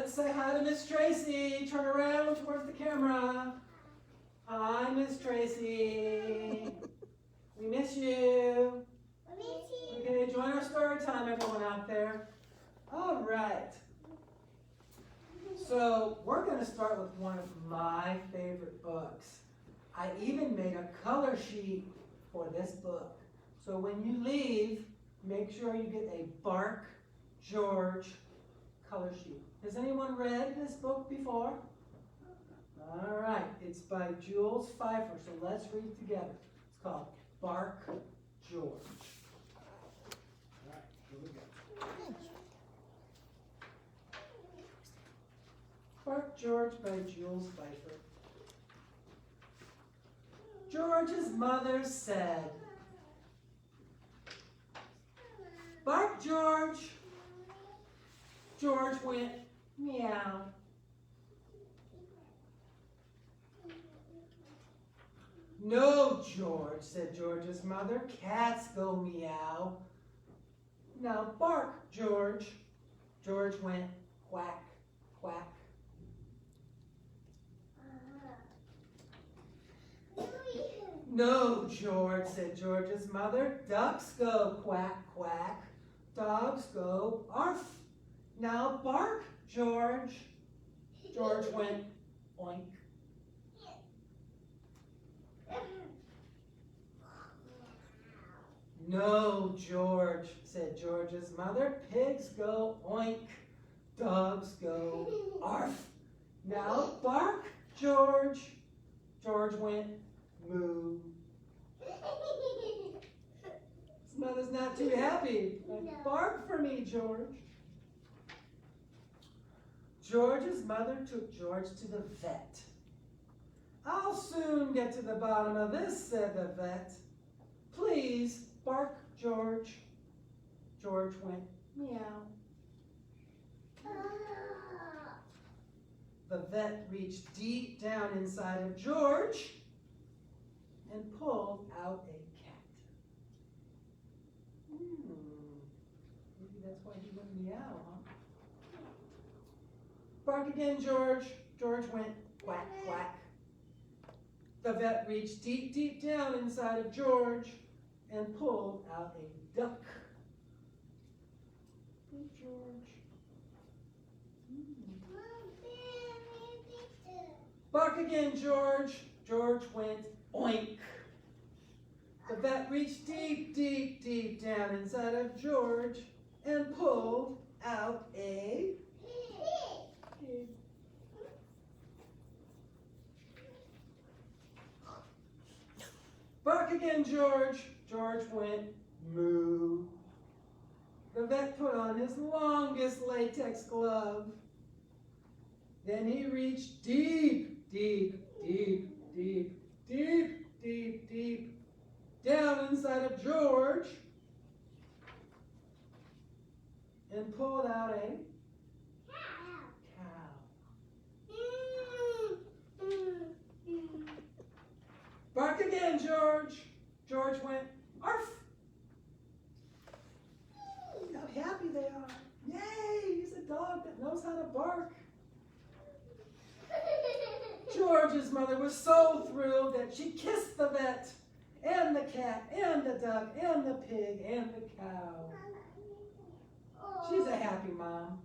let's say hi to Miss Tracy. Turn around towards the camera. Hi, Miss Tracy. We miss you. Okay, join our story time, everyone out there. All right. So we're going to start with one of my favorite books. I even made a color sheet for this book. So when you leave, make sure you get a Bark George color sheet. Has anyone read this book before? All right, it's by Jules Feiffer, so let's read together. It's called Bark George. All right, here we go. Bark George by Jules Feiffer. George's mother said, "Bark, George." George went, meow. "No, George," said George's mother. "Cats go meow." "Now bark, George." George went, quack, quack. "No, George," said George's mother. "Ducks go quack, quack. Dogs go arf. Now bark, George." George went, oink. "No, George," said George's mother. "Pigs go oink. Dogs go arf. Now bark, George." George went, moo. His mother's not too happy. Like, bark for me, George. George's mother took George to the vet. "I'll soon get to the bottom of this," said the vet. "Please bark, George." George went, meow. The vet reached deep down inside of George and pulled out a cat. Maybe that's why he went meow, huh? "Bark again, George." George went quack, quack. The vet reached deep, deep down inside of George and pulled out a duck. Hey, George. "Bark again, George." George went oink. The vet reached deep, deep, deep down inside of George and pulled out a pig. "Bark again, George." George went moo. The vet put on his longest latex glove. Then he reached deep, deep, deep, deep, deep, deep, deep down inside of George and pulled out a cow. "Bark again, George." George went arf. How happy they are. Yay, he's a dog that knows how to bark. George's mother was so thrilled that she kissed the vet and the cat and the duck and the pig and the cow. She's a happy mom.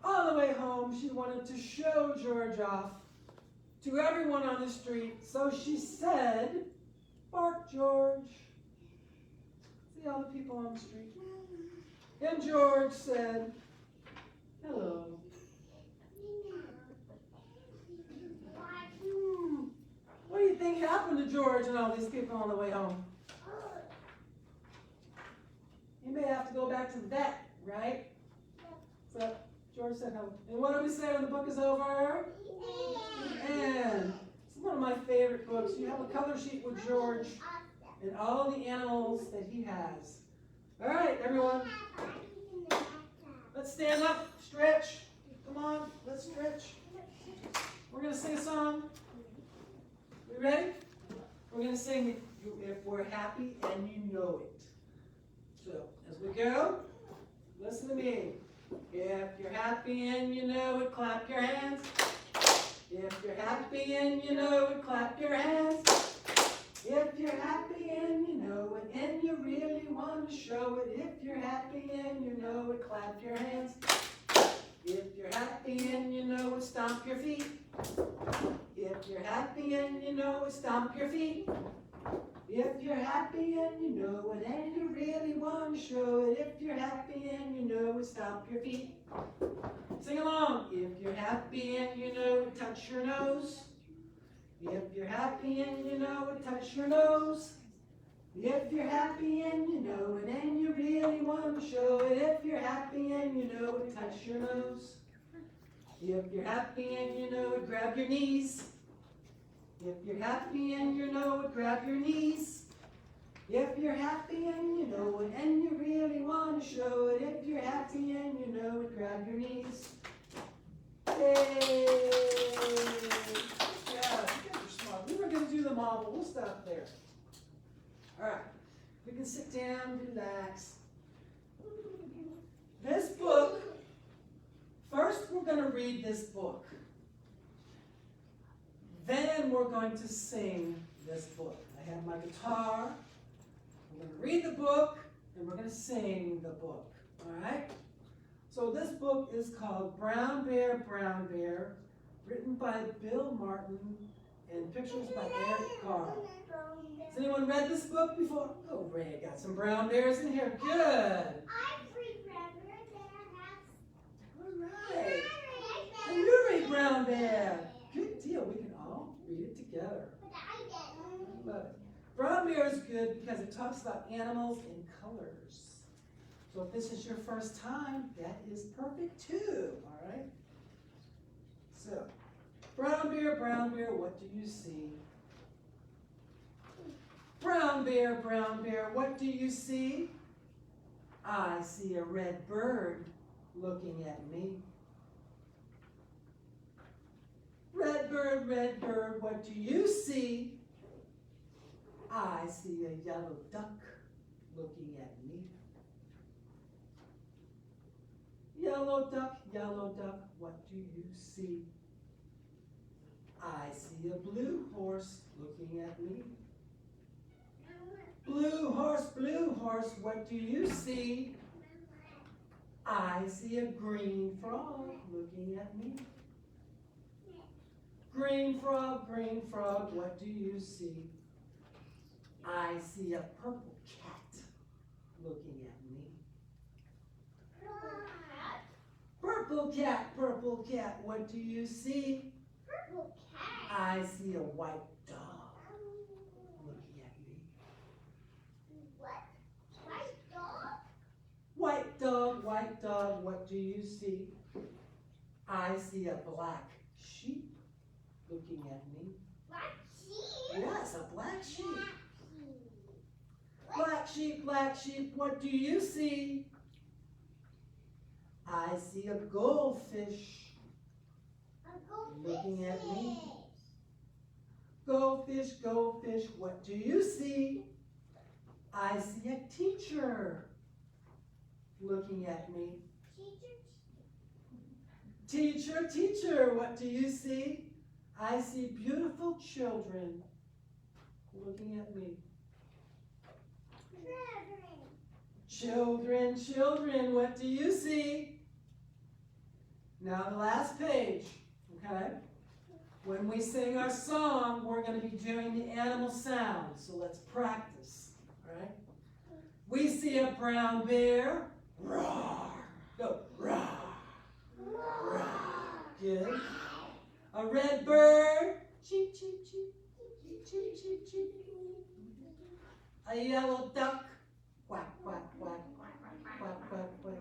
On the way home, she wanted to show George off to everyone on the street, so she said, "Bark, George." See all the people on the street? And George said, "Hello." What do you think happened to George and all these people on the way home? You may have to go back to the vet, right? So George said hello. And what do we say when the book is over? And it's one of my favorite books. You have a color sheet with George and all the animals that he has. All right, everyone. Let's stand up, stretch. Come on, let's stretch. We're going to sing a song. We ready? We're going to sing If We're Happy and You Know It. So, as we go, listen. listen to me. If you're happy and you know it, clap your hands. If you're happy and you know it, clap your hands. If you're happy and you know it, and you really want to show it. If you're happy and you know it, clap your hands. If you're happy and you know it, stomp your feet. If you're happy and you know it, stomp your feet. If you're happy and you know it, and you really want to show it. If you're happy and you know it, stomp your feet. Sing along. If you're happy and you know it, touch your nose. If you're happy and you know it, touch your nose. If you're happy and you know it, and you really want to show it. If you're happy and you know it, touch your nose. If you're happy and you know it, grab your knees. If you're happy and you know it, grab your knees. If you're happy and you know it, and you really want to show it. If you're happy and you know it, grab your knees. Yay! Yeah, you guys are smart. We were going to do them all, but we'll stop there. All right, we can sit down, relax. This book, first we're going to read this book. Then we're going to sing this book. I have my guitar. We're going to read the book, and we're going to sing the book. All right? So this book is called Brown Bear, written by Bill Martin and pictures by Eric Carle. Has anyone read this book before? Oh, Ray, got some brown bears in here. Good. I read Brown Bear in our house. All right. And you read Brown Bear. Good deal. We can all read it together. But I didn't. Love it. Brown Bear is good because it talks about animals in colors. So if this is your first time, that is perfect too. All right? So, Brown Bear, what do you see? Brown Bear, what do you see? I see a red bird looking at me. Red bird, what do you see? I see a yellow duck looking at me. Yellow duck, what do you see? I see a blue horse looking at me. Blue horse, what do you see? I see a green frog looking at me. Green frog, what do you see? I see a purple cat looking at me. Purple cat, what do you see? Purple cat. I see a white dog looking at me. What? White dog? White dog, what do you see? I see a black sheep looking at me. Black sheep? Yes, a black sheep. Black sheep, what do you see? I see a goldfish looking at me. Goldfish, what do you see? I see a teacher looking at me. Teacher, what do you see? I see beautiful children looking at me. Children, what do you see? Now the last page, okay? When we sing our song, we're going to be doing the animal sounds, so let's practice, all right? We see a brown bear, roar. Go, roar, roar. Good. A red bird, cheep, cheep, cheep, cheep, cheep, cheep. A yellow duck, quack, quack, quack, quack, quack, quack.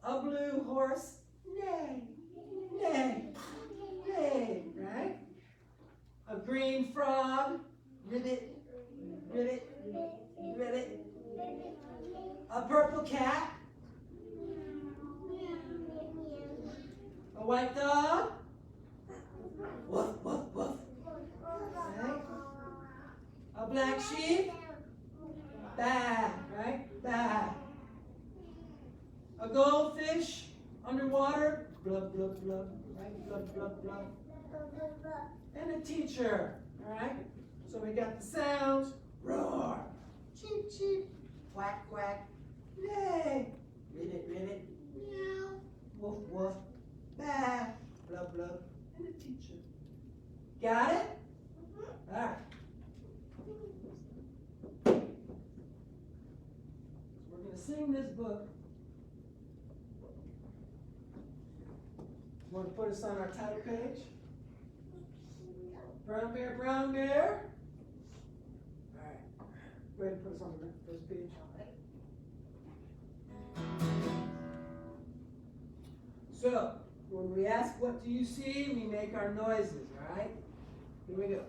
A blue horse, neigh, neigh, neigh, right? A green frog, ribbit, ribbit, ribbit. A purple cat. A white dog. Woof, woof, woof. Right? A black sheep. Baa, right? Baa. A goldfish underwater, blub, blub, blub, right? Blub, blub, blub. And a teacher, all right? So we got the sounds, roar, cheep, cheep, quack, quack, yay, ribbit, ribbit, meow, woof, woof, bah, blub, blub, and a teacher. Got it? All right. We're going to sing this book. Want to put us on our title page? Brown bear, brown bear. All right. Go ahead and put us on the first page. So, when we ask, what do you see? We make our noises, all right? Here we go.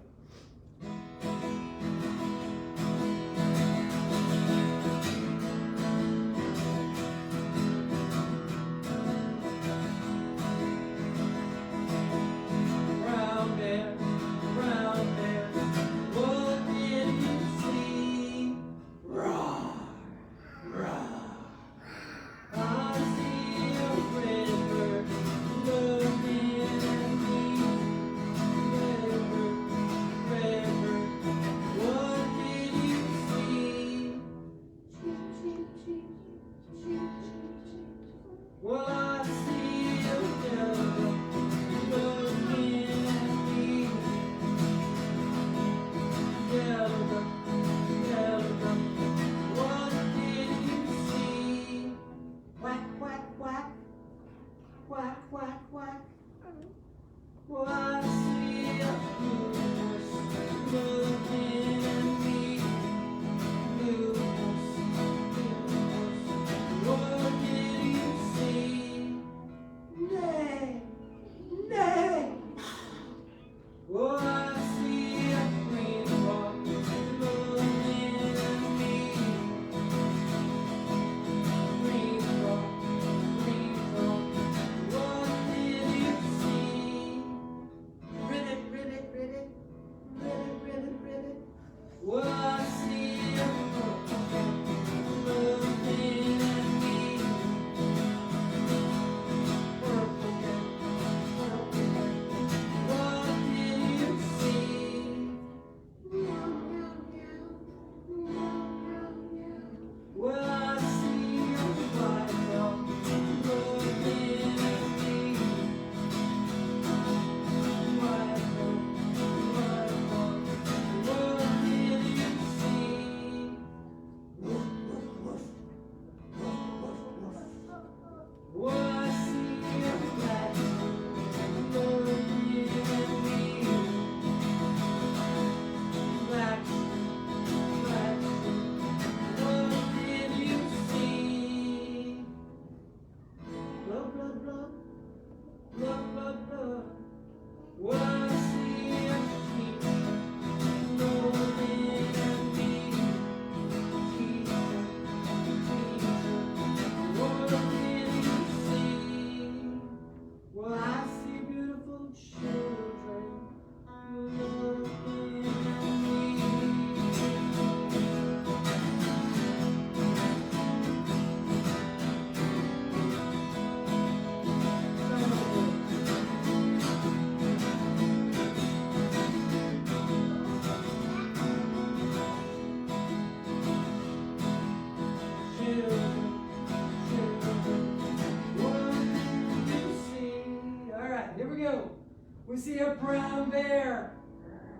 We see a brown bear,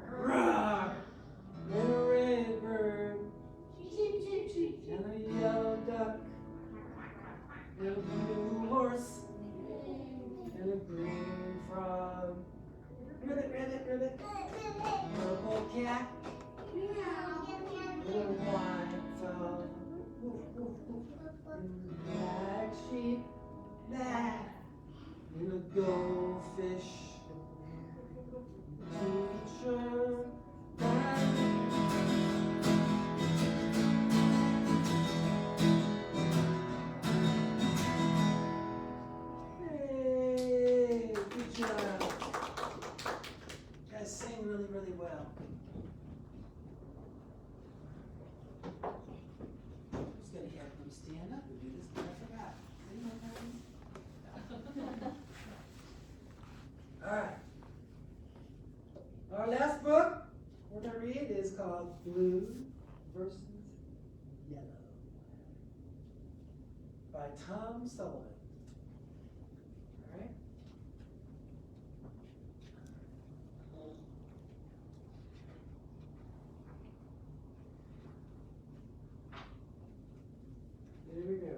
roar, and a red bird, cheep, cheep, cheep, and a yellow duck, and a blue horse, and a green frog, ribbit, ribbit, ribbit, purple cat, and a white dog, woof, woof, woof, and a black sheep, black, and a goldfish. Teacher, hey, good job. You guys sing really, really well. Just gonna have them stand up and do this, but I forgot. called Blue versus Yellow by Tom Sullivan. All right? Here we go.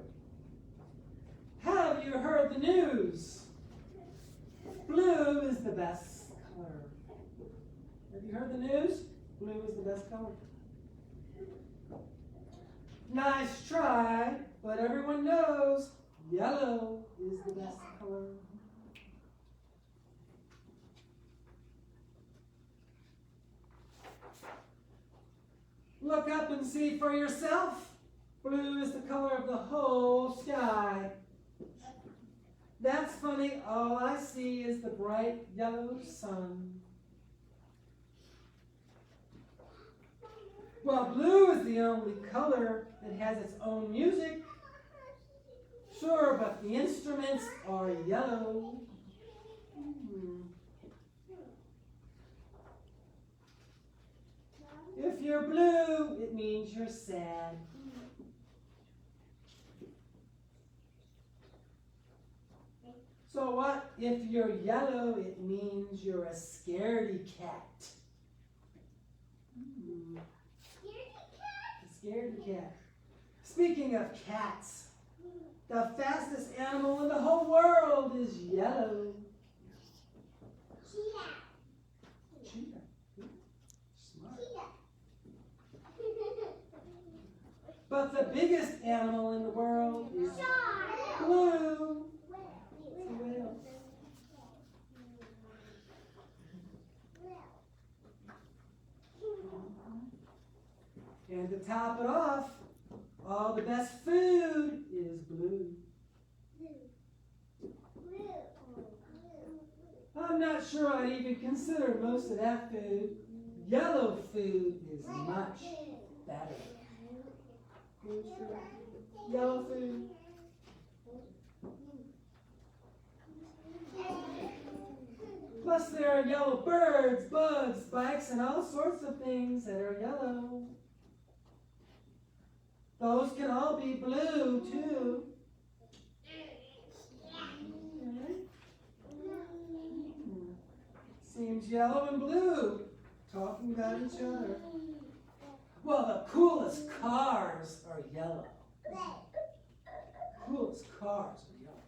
Have you heard the news? Blue is the best color. Have you heard the news? Blue is the best color. Nice try, but everyone knows yellow is the best color. Look up and see for yourself. Blue is the color of the whole sky. That's funny, all I see is the bright yellow sun. Well, blue is the only color that has its own music. Sure, but the instruments are yellow. If you're blue, it means you're sad. So what if you're yellow, it means you're a scaredy cat. A scaredy cat. Speaking of cats, the fastest animal in the whole world is yellow. Cheetah. Cheetah. Smart. But the biggest animal in the world is blue. It's a whale. And to top it off, all the best food is blue. I'm not sure I'd even consider most of that food. Yellow food is much better. Yellow food. Plus there are yellow birds, bugs, spikes, and all sorts of things that are yellow. Those can all be blue too. Seems yellow and blue talking about each other. Well, the coolest cars are yellow. Coolest cars are yellow.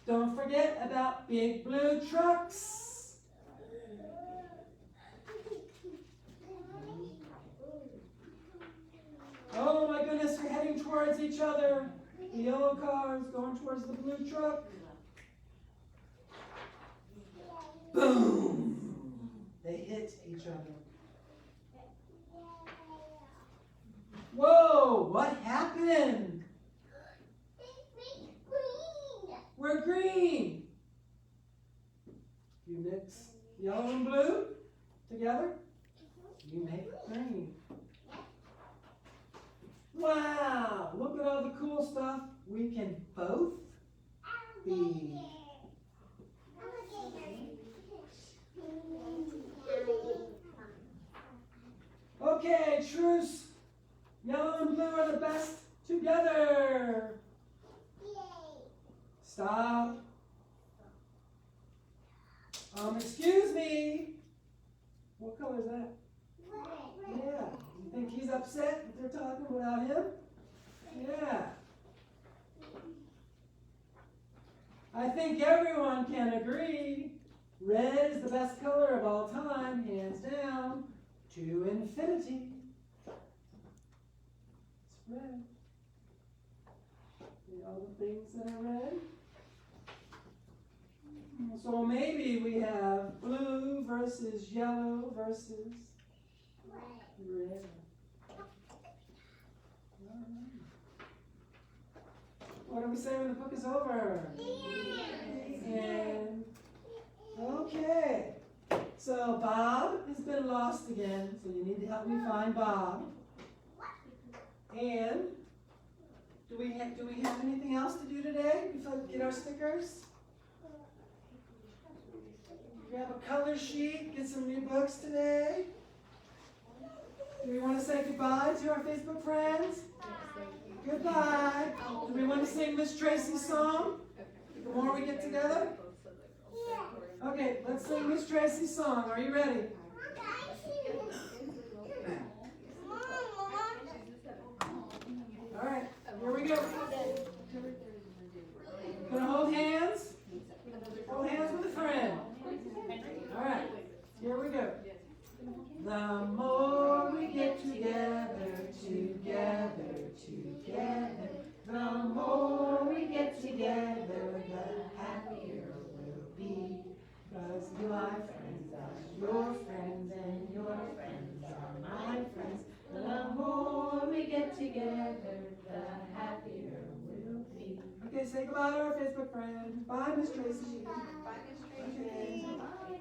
Don't forget about big blue trucks. Oh my goodness, you're heading towards each other. The yellow cars going towards the blue truck. Boom! They hit each other. Whoa, what happened? We're green. You mix yellow and blue together, you make green. Wow, look at all the cool stuff we can both be. Okay, truce. Yellow and blue are the best together. Stop. Excuse me. What color is that? Yeah. You think he's upset that they're talking without him? Yeah. I think everyone can agree. Red is the best color of all time, hands down, to infinity. It's red. See all the things that are red? So maybe we have blue versus yellow versus red. What do we say when the book is over? And okay. So Bob has been lost again, so you need to help me find Bob. And do we have anything else to do today before we get our stickers? grab a color sheet, get some new books today. Do we want to say goodbye to our Facebook friends? Goodbye. Do we want to sing Miss Tracy's song the more we get together? Okay, let's sing Miss Tracy's song. Are you ready? All right, here we go. Gonna hold hands. Hold hands with a friend. All right, here we go. The more we get together, the more we get together, the happier we'll be. Because my friends are your friends, and your friends are my friends. The more we get together, the happier we'll be. Okay, say goodbye to our Facebook friend. Bye, Miss Tracy. Bye, Miss Tracy. Okay.